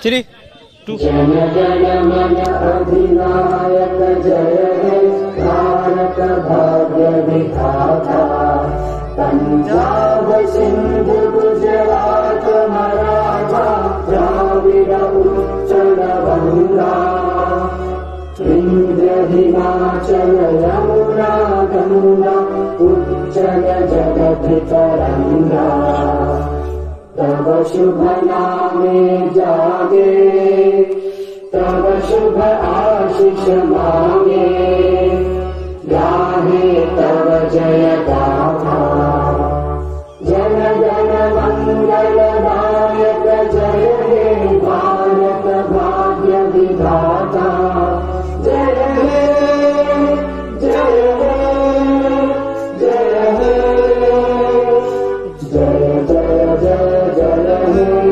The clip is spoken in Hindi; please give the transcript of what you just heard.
3 2 जन गण मन अधिनायक जय हे भारत भाग्य विधाता। पंजाब सिंध गुजरात मराठा द्राविड़ उत्कल गंगा। विंध्य हिमाचल यमुना गंगा उच्चल जगति तरंगा। तब शुभ नामे जागे तब शुभ आशीष मांगे। गाहे तब जय गाथा जन गण मंगल दायक जय हे भारत भाग्य विधाता। जय हे जय हे जय हे जय जय जय जय हे।